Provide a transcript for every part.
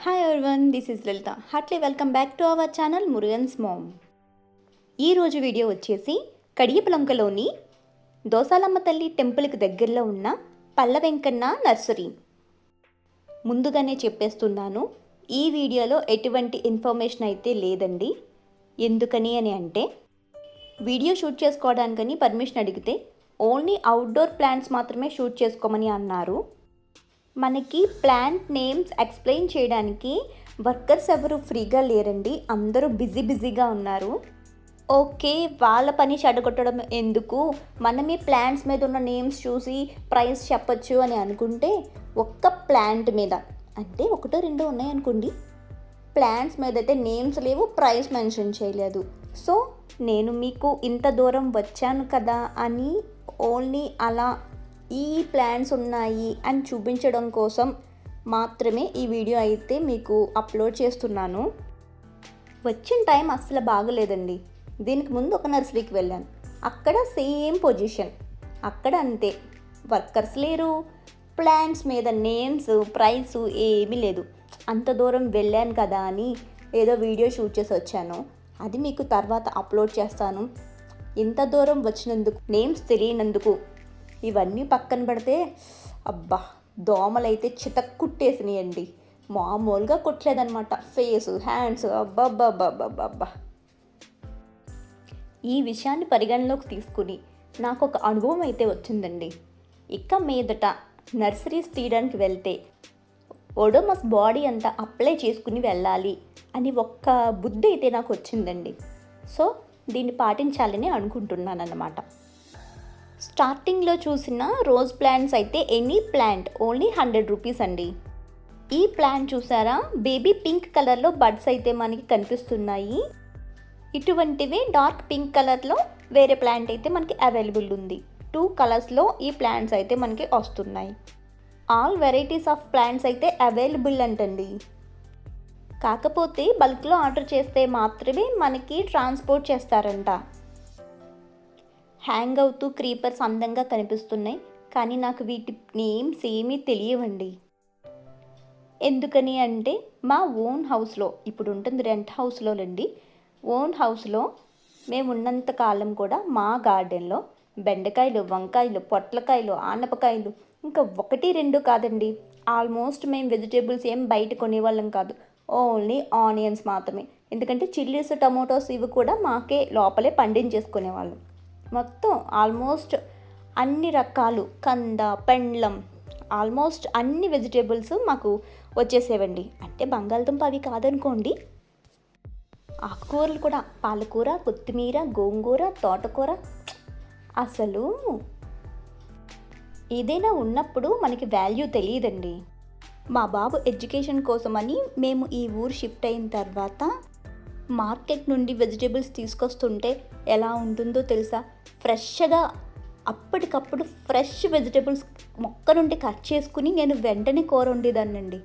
Hi everyone, this is Lalitha. Heartly welcome back to our channel Murugan's mom. ఈరోజు video వచ్చేసి కడియపులంకలోని దోసాలమ్మ తల్లి టెంపుల్కి దగ్గరలో ఉన్న పల్ల వెంకన్న నర్సరీ. ముందుగానే చెప్పేస్తున్నాను, ఈ వీడియోలో ఎటువంటి ఇన్ఫర్మేషన్ అయితే లేదండి. ఎందుకని అంటే వీడియో షూట్ చేసుకోవడానికని పర్మిషన్ అడిగితే ఓన్లీ అవుట్డోర్ ప్లాంట్స్ మాత్రమే షూట్ చేసుకోమని అన్నారు. మనకి ప్లాంట్ నేమ్స్ ఎక్స్ప్లెయిన్ చేయడానికి వర్కర్స్ ఎవరు ఫ్రీగా లేరండి, అందరూ బిజీగా ఉన్నారు. ఓకే, వాళ్ళ పని చెడగొట్టడం ఎందుకు, మనమే ప్లాంట్స్ మీద ఉన్న నేమ్స్ చూసి ప్రైస్ చెప్పచ్చు అని అనుకుంటే ఒక్క ప్లాంట్ మీద అంటే ఒకటో రెండో ఉన్నాయనుకోండి, ప్లాంట్స్ మీద అయితే నేమ్స్ లేవు, ప్రైస్ మెన్షన్ చేయలేదు. సో నేను మీకు ఇంత దూరం వచ్చాను కదా అని ఓన్లీ అలా ఈ ప్లాన్స్ ఉన్నాయి అని చూపించడం కోసం మాత్రమే ఈ వీడియో అయితే మీకు అప్లోడ్ చేస్తున్నాను. వచ్చిన టైం అస్సలు బాగలేదండి. దీనికి ముందు ఒక నర్సరీకి వెళ్ళాను, అక్కడ సేమ్ పొజిషన్, అక్కడ అంతే, వర్కర్స్ లేరు, ప్లాంట్స్ మీద నేమ్స్ ప్రైస్ ఏమీ లేదు. అంత దూరం వెళ్ళాను కదా అని ఏదో వీడియో షూట్ చేసి వచ్చాను, అది మీకు తర్వాత అప్లోడ్ చేస్తాను. ఇంత దూరం వచ్చినందుకు, నేమ్స్ తెలియనందుకు ఇవన్నీ పక్కన పెడితే అబ్బా దోమలైతే చితక్కుట్టేసినాయండి, మామూలుగా కుట్టలేదనమాట. ఫేస్, హ్యాండ్స్, అబ్బా. ఈ విషయాన్ని పరిగణలోకి తీసుకుని నాకు ఒక అనుభవం అయితే వచ్చిందండి. ఇక మీదట నర్సరీస్ తీయడానికి వెళ్తే ఓడోమస్ బాడీ అంతా అప్లై చేసుకుని వెళ్ళాలి అని ఒక్క బుద్ధి అయితే నాకు వచ్చిందండి. సో దీన్ని పాటించాలని అనుకుంటున్నాను అన్నమాట. స్టార్టింగ్లో చూసిన రోజ్ ప్లాంట్స్ అయితే ఎనీ ప్లాంట్ ఓన్లీ 100 రూపీస్ అండి. ఈ ప్లాంట్ చూసారా, బేబీ పింక్ కలర్లో బడ్స్ అయితే మనకి కనిపిస్తున్నాయి. ఇటువంటివి డార్క్ పింక్ కలర్లో వేరే ప్లాంట్ అయితే మనకి అవైలబుల్ ఉంది. 2 కలర్స్లో ఈ ప్లాంట్స్ అయితే మనకి వస్తున్నాయి. ఆల్ వెరైటీస్ ఆఫ్ ప్లాంట్స్ అయితే అవైలబుల్ అంటండి. కాకపోతే బల్క్లో ఆర్డర్ చేస్తే మాత్రమే మనకి ట్రాన్స్పోర్ట్ చేస్తారంట. హ్యాంగ్ అవుతూ క్రీపర్స్ అందంగా కనిపిస్తున్నాయి, కానీ నాకు వీటి నేమ్స్ ఏమీ తెలియవండి. ఎందుకని అంటే మా ఓన్ హౌస్లో, ఇప్పుడు ఉంటుంది రెంట్ హౌస్లోనండి, ఓన్ హౌస్లో మేము ఉన్నంత కాలం కూడా మా గార్డెన్లో బెండకాయలు, వంకాయలు, పొట్లకాయలు, ఆనపకాయలు, ఇంకా 1-2 కాదండి, ఆల్మోస్ట్ మేము వెజిటేబుల్స్ ఏం బయట కొనేవాళ్ళం కాదు, ఓన్లీ ఆనియన్స్ మాత్రమే. ఎందుకంటే చిల్లీస్, టమోటోస్ ఇవి కూడా మాకే లోపలే పండించేసుకునేవాళ్ళం. మొత్తం ఆల్మోస్ట్ అన్ని రకాలు, కంద, పెండ్లం, ఆల్మోస్ట్ అన్ని వెజిటేబుల్స్ మాకు వచ్చేసేవండి. అంటే బంగాళదుంప అవి కాదనుకోండి, ఆకుకూరలు కూడా, పాలకూర, కొత్తిమీర, గోంగూర, తోటకూర. అసలు ఏదైనా ఉన్నప్పుడు మనకి వాల్యూ తెలియదండి. మా బాబు ఎడ్యుకేషన్ కోసమని మేము ఈ ఊరు షిఫ్ట్ అయిన తర్వాత మార్కెట్ నుండి వెజిటేబుల్స్ తీసుకొస్తుంటే ఎలా ఉంటుందో తెలుసా, ఫ్రెష్గా అప్పటికప్పుడు ఫ్రెష్ వెజిటేబుల్స్ మొక్క నుండి కట్ చేసుకుని నేను వెంటనే కూర వండేదాన్నండి.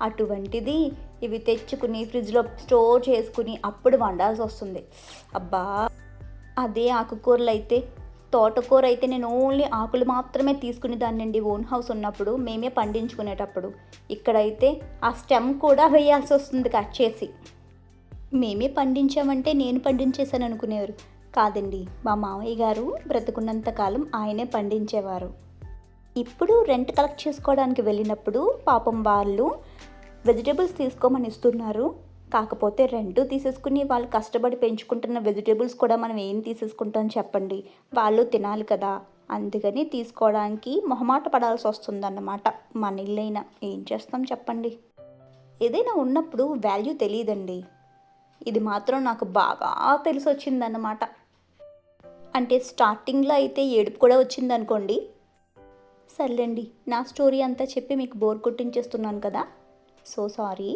అటువంటిది ఇవి తెచ్చుకుని ఫ్రిడ్జ్లో స్టోర్ చేసుకుని అప్పుడు వండాల్సి వస్తుంది. అబ్బా, అదే ఆకుకూరలు అయితే, తోటకూర అయితే నేను ఓన్లీ ఆకులు మాత్రమే తీసుకునే దాన్నండి ఓన్ హౌస్ ఉన్నప్పుడు, మేమే పండించుకునేటప్పుడు. ఇక్కడైతే ఆ స్టెమ్ కూడా వేయాల్సి వస్తుంది కట్ చేసి. మేమే పండించామంటే నేను పండించేశాను అనుకునేవారు కాదండి, మా మామయ్య గారు బ్రతుకున్నంత కాలం ఆయనే పండించేవారు. ఇప్పుడు రెంట్ కలెక్ట్ చేసుకోవడానికి వెళ్ళినప్పుడు పాపం వాళ్ళు వెజిటేబుల్స్ తీసుకోమని ఇస్తున్నారు. కాకపోతే రెంట్ తీసేసుకుని వాళ్ళు కష్టపడి పెంచుకుంటున్న వెజిటేబుల్స్ కూడా మనం ఏం తీసేసుకుంటాం చెప్పండి, వాళ్ళు తినాలి కదా. అందుకని తీసుకోవడానికి మొహమాట పడాల్సి వస్తుందన్నమాట. మన ఇల్లైనా ఏం చేస్తాం చెప్పండి. ఏదైనా ఉన్నప్పుడు వాల్యూ తెలియదండి. ఇది మాత్రం నాకు బాగా తెలిసి వచ్చిందన్నమాట. అంటే స్టార్టింగ్లో అయితే ఏడుపు కూడా వచ్చిందనుకోండి. సర్లేండి, నా స్టోరీ అంతా చెప్పి మీకు బోర్ కొట్టించేస్తున్నాను కదా, సో సారీ.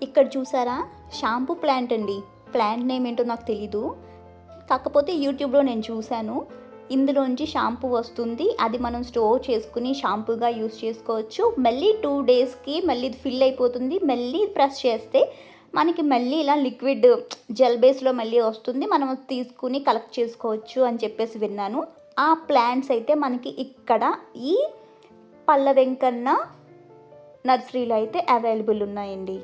ఇక్కడ చూసారా, షాంపూ ప్లాంట్ అండి. ప్లాంట్ నేమ్ ఏంటో నాకు తెలీదు, కాకపోతే యూట్యూబ్లో నేను చూశాను. ఇందులోంచి షాంపూ వస్తుంది, అది మనం స్టోర్ చేసుకుని షాంపూగా యూస్ చేసుకోవచ్చు. మళ్ళీ 2 డేస్కి మళ్ళీ ఇది ఫిల్ అయిపోతుంది. మళ్ళీ ప్రెస్ చేస్తే మనకి మళ్ళీ ఇలా లిక్విడ్ జెల్ బేస్లో మళ్ళీ వస్తుంది, మనం తీసుకుని కలెక్ట్ చేసుకోవచ్చు అని చెప్పేసి విన్నాను. ఆ ప్లాంట్స్ అయితే మనకి ఇక్కడ ఈ పల్ల వెంకన్న నర్సరీలో అయితే అవైలబుల్ ఉన్నాయండి.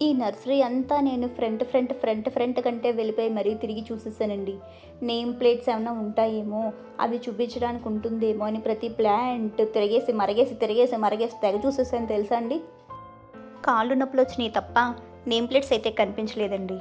ఈ నర్సరీ అంతా నేను ఫ్రంట్ కంటే వెళ్ళిపోయి మరీ తిరిగి చూసేసానండి. నేమ్ ప్లేట్స్ ఏమైనా ఉంటాయేమో, అవి చూపించడానికి ఉంటుందేమో అని ప్రతి ప్లాంట్ తిరిగేసి తెగ చూసేసాను తెలుసా అండి. కాళ్ళు నొప్పులు వచ్చినాయి తప్ప నేమ్ ప్లేట్స్ అయితే కనిపించలేదండి.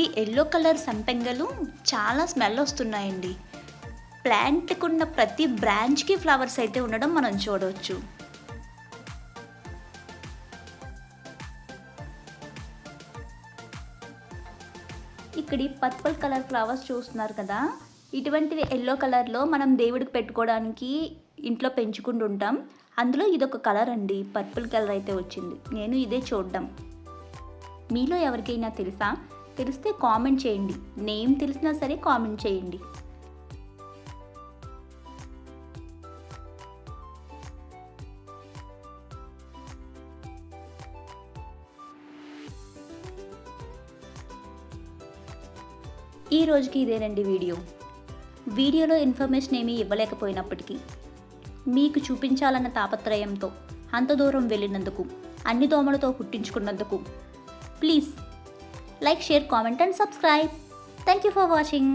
ఈ ఎల్లో కలర్ సంపెంగలు చాలా స్మెల్ వస్తున్నాయండి. ప్లాంట్కి ఉన్న ప్రతి బ్రాంచ్కి ఫ్లవర్స్ అయితే ఉండడం మనం చూడవచ్చు. ఇక్కడి పర్పుల్ కలర్ ఫ్లవర్స్ చూస్తున్నారు కదా, ఇటువంటివి ఎల్లో కలర్లో మనం దేవుడికి పెట్టుకోవడానికి ఇంట్లో పెంచుకుంటూ ఉంటాం. అందులో ఇదొక కలర్ అండి, పర్పుల్ కలర్ అయితే వచ్చింది. నేను ఇదే చూడడం. మీలో ఎవరికైనా తెలిస్తే కామెంట్ చేయండి. నేమ్ తెలిసినా సరే కామెంట్ చేయండి. ఈ రోజుకి ఇదేనండి వీడియోలో ఇన్ఫర్మేషన్ ఏమీ ఇవ్వలేకపోయినప్పటికీ మీకు చూపించాలన్న తాపత్రయంతో అంత దూరం వెళ్ళినందుకు, అన్ని దోమలతో పుట్టించుకున్నందుకు please like, share, comment and subscribe. Thank you for watching.